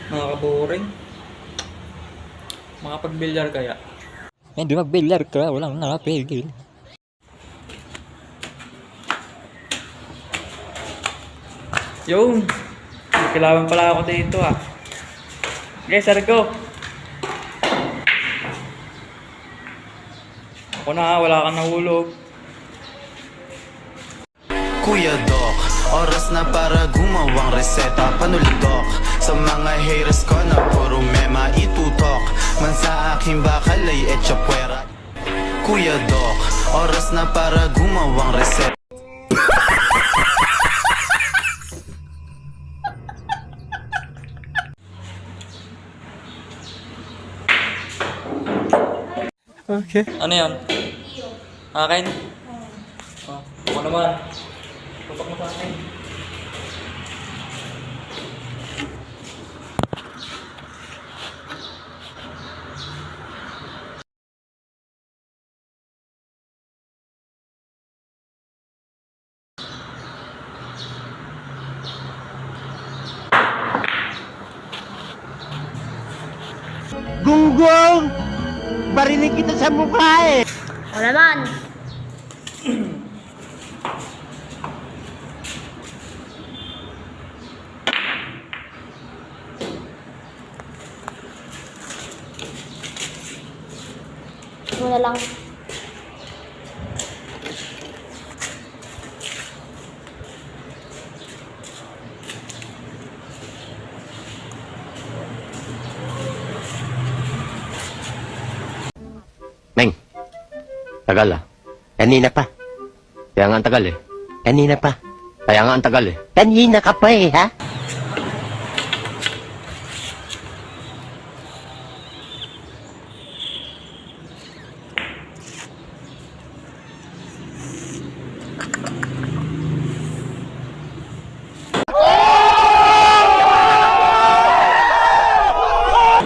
Nakaka-boring. Makapag-bilyar kaya? Hindi mag-bilyar ka, walang nakapigil. Yung! May kailangan pala ako dito ah. Okay, Sargo. Ako na, wala kang nahulog. Kuya Doc, oras na para gumawang reseta. Panuldok sa mga haters ko na puro mema itutok. Man sa aking bakal ay etchapuera. Kuya Doc, oras na para gumawang reseta. Okay. Ano yan? Akin? Oh, ako naman. Tutok mo sa akin. Gunggong! Barinig kita sa mukha eh! O naman. Muna lang. Meng, tagal ah. Kanina pa. Kaya nga ang tagal eh. Kanina pa. Kaya nga ang tagal eh. Kanina ka pa eh, ha?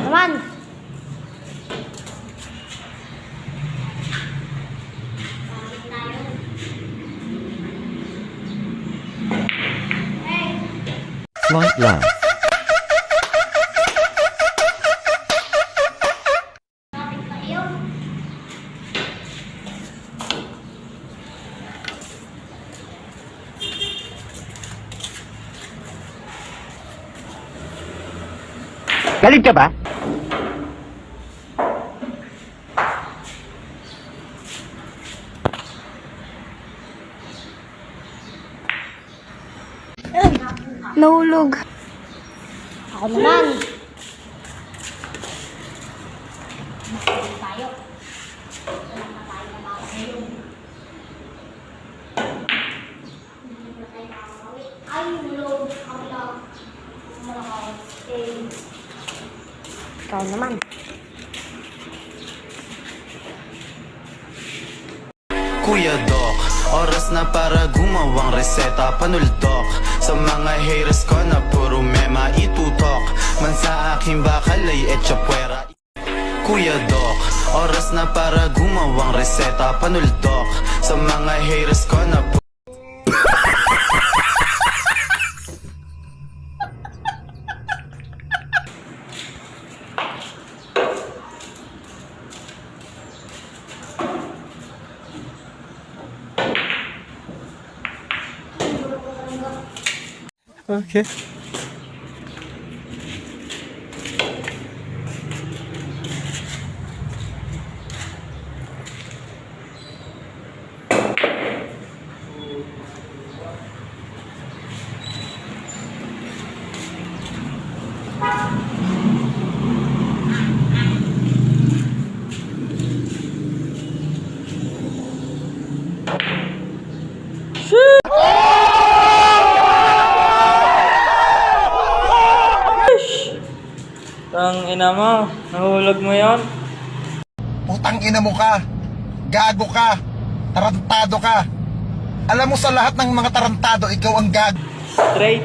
Naman. Slight laugh. Galit ka ba? Nahulog. Ako naman. Ikaw naman. Kuya Doc, oras na para gumawang reseta. Panuldok sa mga haters ko na puro mema itutok. Man sa aking bakal ay etchapuera. Kuya Doc, oras na para gumawang reseta. Panuldok sa mga haters ko na puro Okay. Tang ina mo, nahulog mo yon. Putang ina mo ka, gago ka, tarantado ka. Alam mo sa lahat ng mga tarantado, ikaw ang gago. Straight.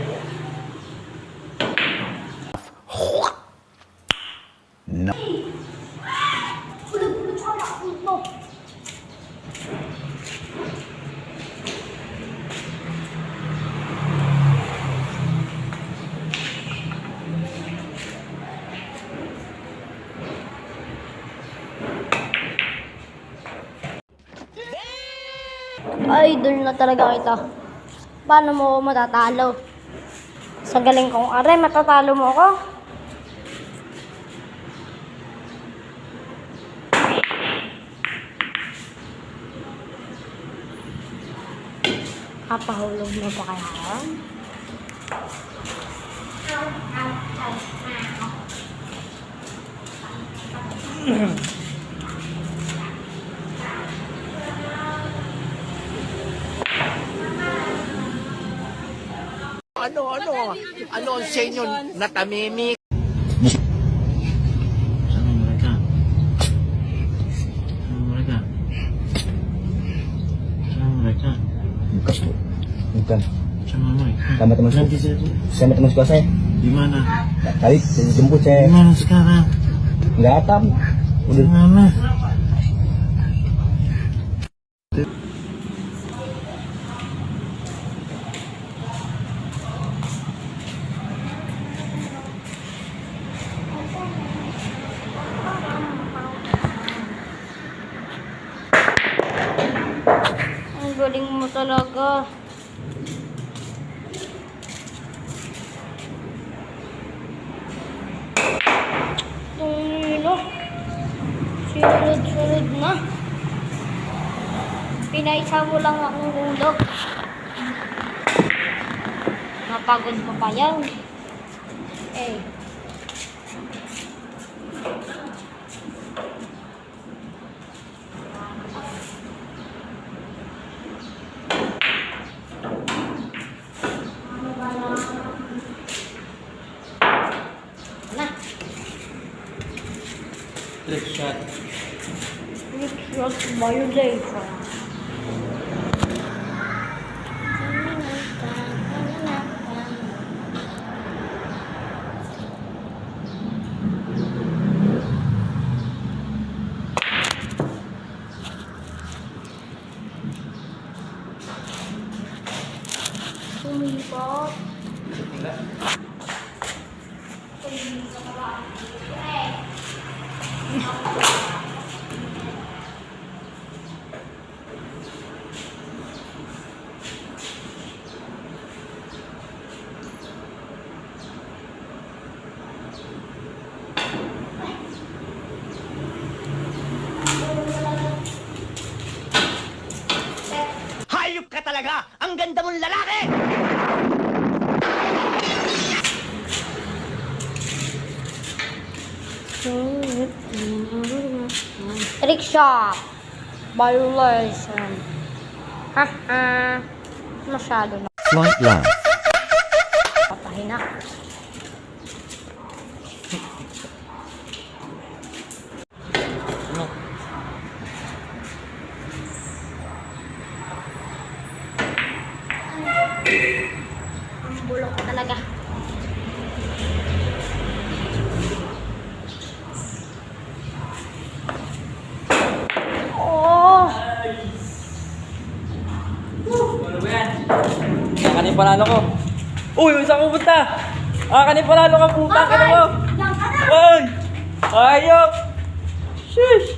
Idol na talaga kita. Paano mo ako matatalo? Sa galing kong are, matatalo mo ako? Kapahulog mo pa kaya yan? Ano ang senyo na tamimi? Assalamualaikum. Assalamualaikum. Bukan. Assalamualaikum. Sama teman Nanti saya sama teman sekolah saya. di mana? Tadi saya jemput Di saya. mana sekarang? Nggak datang. Di mana? Ang galing mo talaga. Tumino. Sunod-sunod na. Pinaisa mo lang akong hulog. Napagod mo pa yan. Eh. Na. Trick shot. Rick violation. Sumipot. Hayop ka talaga! Ang ganda mong lalaki! Trick shot. Violation. Haha. Masyado na. Slight laugh. Patay na. Ang bulok ko talaga. Oh! Ano ba yan? Kanin panalo ko. Uy, saan ko punta? Kanin panalo ka, putang ka na mo. Uy! Ayok! Sheesh!